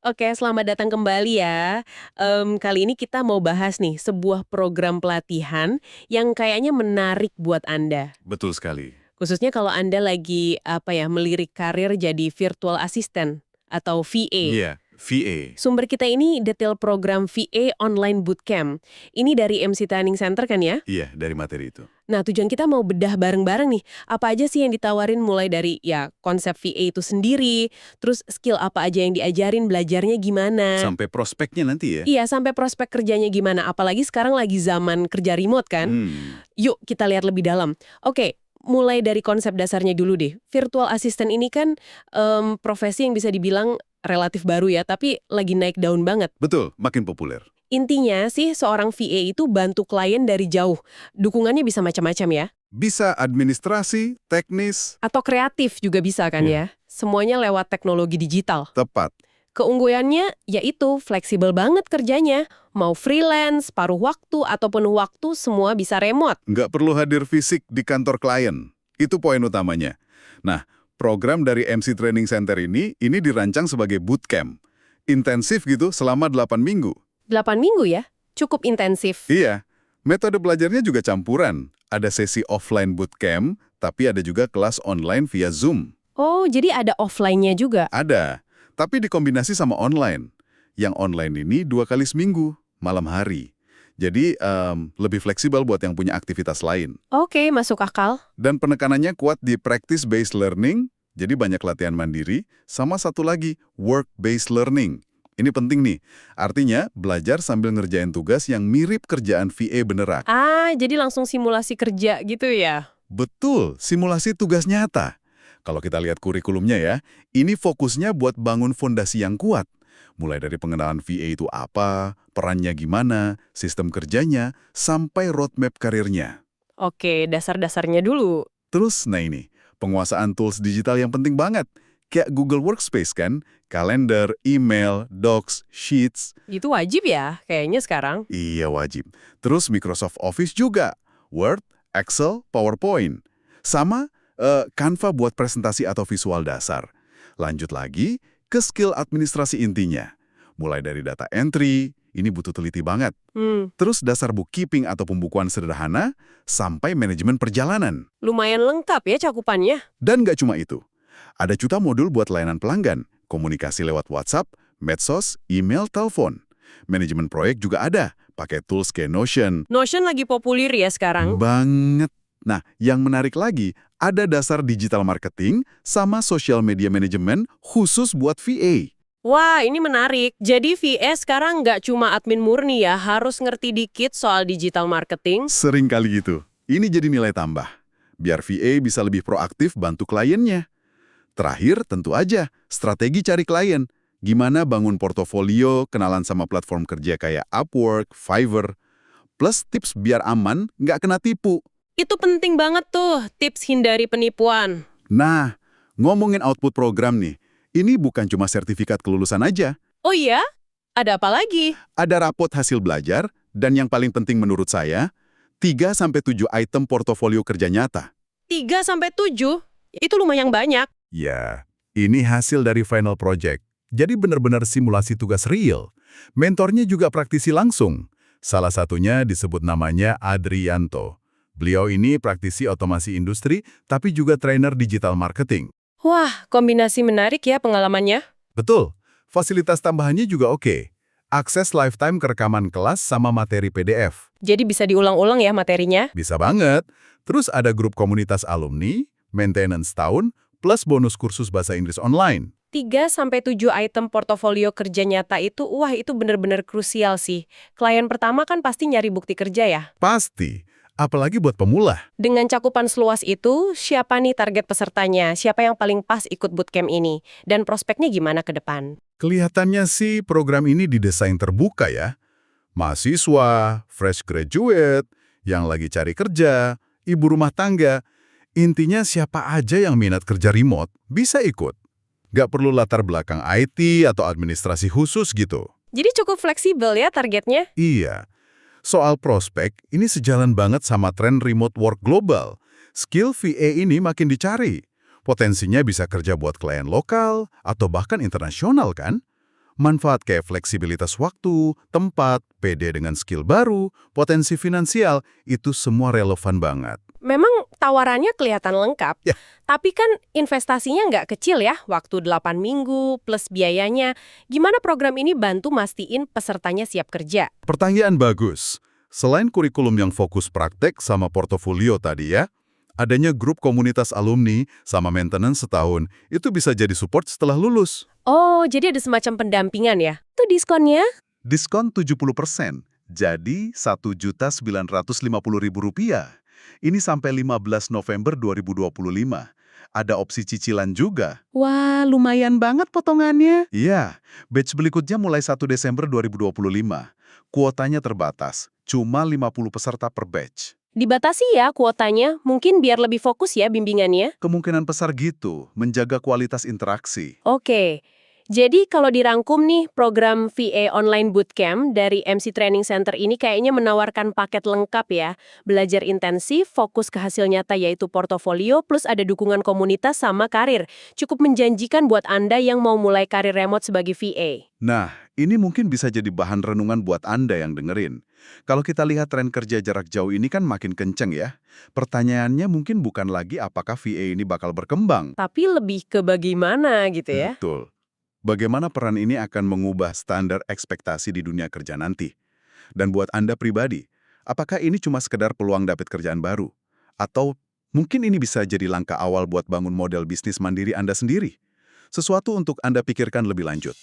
Oke, selamat datang kembali ya. Kali ini kita mau bahas nih sebuah program pelatihan yang kayaknya menarik buat Anda. Betul sekali. Khususnya kalau Anda lagi melirik karir jadi virtual assistant atau VA. Iya, VA. Sumber kita ini detail program VA Online Bootcamp. Ini dari MC Training Center kan ya? Iya, dari materi itu. Nah, tujuan kita mau bedah bareng-bareng nih. Apa aja sih yang ditawarin mulai dari ya konsep VA itu sendiri, terus skill apa aja yang diajarin, belajarnya gimana. Sampai prospeknya nanti ya. Iya, sampai prospek kerjanya gimana. Apalagi sekarang lagi zaman kerja remote kan. Yuk kita lihat lebih dalam. Oke, mulai dari konsep dasarnya dulu deh. Virtual assistant ini kan profesi yang bisa dibilang relatif baru ya, tapi lagi naik daun banget. Betul, makin populer. Intinya sih seorang VA itu bantu klien dari jauh. Dukungannya bisa macam-macam ya. Bisa administrasi, teknis, Atau kreatif juga bisa kan ya. Semuanya lewat teknologi digital. tepat. Keunggulannya yaitu fleksibel banget kerjanya. Mau freelance, paruh waktu, atau penuh waktu semua bisa remote. Nggak perlu hadir fisik di kantor klien. Itu poin utamanya. Nah, program dari MC Training Center ini dirancang sebagai bootcamp. Intensif gitu selama 8 minggu. 8 minggu ya? Cukup intensif. Iya, metode belajarnya juga campuran. Ada sesi offline bootcamp, tapi ada juga kelas online via Zoom. Oh, jadi ada offline-nya juga. Ada, tapi dikombinasi sama online. Yang online ini 2 kali seminggu, malam hari. Jadi lebih fleksibel buat yang punya aktivitas lain. Oke, masuk akal. Dan penekanannya kuat di practice-based learning, jadi banyak latihan mandiri, sama satu lagi, work-based learning. Ini penting nih, artinya belajar sambil ngerjain tugas yang mirip kerjaan VA beneran. Ah, jadi langsung simulasi kerja gitu ya? Betul, simulasi tugas nyata. Kalau kita lihat kurikulumnya ya, ini fokusnya buat bangun fondasi yang kuat. Mulai dari pengenalan VA itu apa, perannya gimana, sistem kerjanya, sampai roadmap karirnya. Oke, dasar-dasarnya dulu. Terus, nah ini, penguasaan tools digital yang penting banget. Kayak Google Workspace kan, kalender, email, docs, sheets. Itu wajib ya, kayaknya sekarang. Iya wajib. Terus Microsoft Office juga. Word, Excel, PowerPoint. Sama Canva buat presentasi atau visual dasar. Lanjut lagi ke skill administrasi intinya. Mulai dari data entry, ini butuh teliti banget. Terus dasar bookkeeping atau pembukuan sederhana, sampai manajemen perjalanan. Lumayan lengkap ya cakupannya. Dan nggak cuma itu. Ada juta modul buat layanan pelanggan, komunikasi lewat WhatsApp, medsos, email, telepon. Manajemen proyek juga ada, pakai tools kayak Notion. Notion lagi populer ya sekarang. Banget. Nah, yang menarik lagi, ada dasar digital marketing sama social media management khusus buat VA. Wah, ini menarik. Jadi VA sekarang nggak cuma admin murni ya, harus ngerti dikit soal digital marketing. Sering kali gitu. Ini jadi nilai tambah. Biar VA bisa lebih proaktif bantu kliennya. Terakhir, tentu aja, strategi cari klien. Gimana bangun portofolio, kenalan sama platform kerja kayak Upwork, Fiverr. Plus tips biar aman, nggak kena tipu. Itu penting banget tuh, tips hindari penipuan. Nah, ngomongin output program nih, ini bukan cuma sertifikat kelulusan aja. Oh iya? Ada apa lagi? Ada rapot hasil belajar, dan yang paling penting menurut saya, 3-7 item portofolio kerja nyata. 3-7? Itu lumayan banyak. Ya, ini hasil dari final project. Jadi benar-benar simulasi tugas real. Mentornya juga praktisi langsung. Salah satunya disebut namanya Adrianto. Beliau ini praktisi otomasi industri, tapi juga trainer digital marketing. Wah, kombinasi menarik ya pengalamannya. Betul, fasilitas tambahannya juga oke. Akses lifetime ke rekaman kelas sama materi PDF. Jadi bisa diulang-ulang ya materinya? Bisa banget. Terus ada grup komunitas alumni, maintenance tahun, plus bonus kursus bahasa Inggris online. 3-7 item portofolio kerja nyata itu, wah itu bener-bener krusial sih. Klien pertama kan pasti nyari bukti kerja ya? Pasti, apalagi buat pemula. Dengan cakupan seluas itu, siapa nih target pesertanya? Siapa yang paling pas ikut bootcamp ini? Dan prospeknya gimana ke depan? Kelihatannya sih program ini didesain terbuka ya. Mahasiswa, fresh graduate, yang lagi cari kerja, ibu rumah tangga. Intinya siapa aja yang minat kerja remote bisa ikut. Gak perlu latar belakang IT atau administrasi khusus gitu. Jadi cukup fleksibel ya targetnya? Iya. Soal prospek, ini sejalan banget sama tren remote work global. Skill VA ini makin dicari. Potensinya bisa kerja buat klien lokal atau bahkan internasional kan? Manfaat kayak fleksibilitas waktu, tempat, PD dengan skill baru, potensi finansial, itu semua relevan banget. Memang tawarannya kelihatan lengkap, Ya. tapi kan investasinya nggak kecil ya, waktu 8 minggu plus biayanya. Gimana program ini bantu mastiin pesertanya siap kerja? Pertanyaan bagus. Selain kurikulum yang fokus praktek sama portofolio tadi ya, adanya grup komunitas alumni sama maintenance setahun, itu bisa jadi support setelah lulus. Oh, jadi ada semacam pendampingan ya? Tuh diskonnya? Diskon 70%, jadi Rp1.950.000. Ini sampai 15 November 2025. Ada opsi cicilan juga. Wah, lumayan banget potongannya. Iya, batch berikutnya mulai 1 Desember 2025. Kuotanya terbatas, cuma 50 peserta per batch. Dibatasi ya kuotanya, mungkin biar lebih fokus ya bimbingannya. Kemungkinan besar gitu, menjaga kualitas interaksi. Oke, jadi kalau dirangkum nih, program VA Online Bootcamp dari MC Training Center ini kayaknya menawarkan paket lengkap ya. Belajar intensif, fokus ke hasil nyata yaitu portofolio, plus ada dukungan komunitas sama karir. Cukup menjanjikan buat Anda yang mau mulai karir remote sebagai VA. Nah, ini mungkin bisa jadi bahan renungan buat Anda yang dengerin. Kalau kita lihat tren kerja jarak jauh ini kan makin kenceng ya. Pertanyaannya mungkin bukan lagi apakah VA ini bakal berkembang. Tapi lebih ke bagaimana gitu ya. Betul. Bagaimana peran ini akan mengubah standar ekspektasi di dunia kerja nanti? Dan buat Anda pribadi, apakah ini cuma sekedar peluang dapat kerjaan baru? Atau mungkin ini bisa jadi langkah awal buat bangun model bisnis mandiri Anda sendiri? Sesuatu untuk Anda pikirkan lebih lanjut.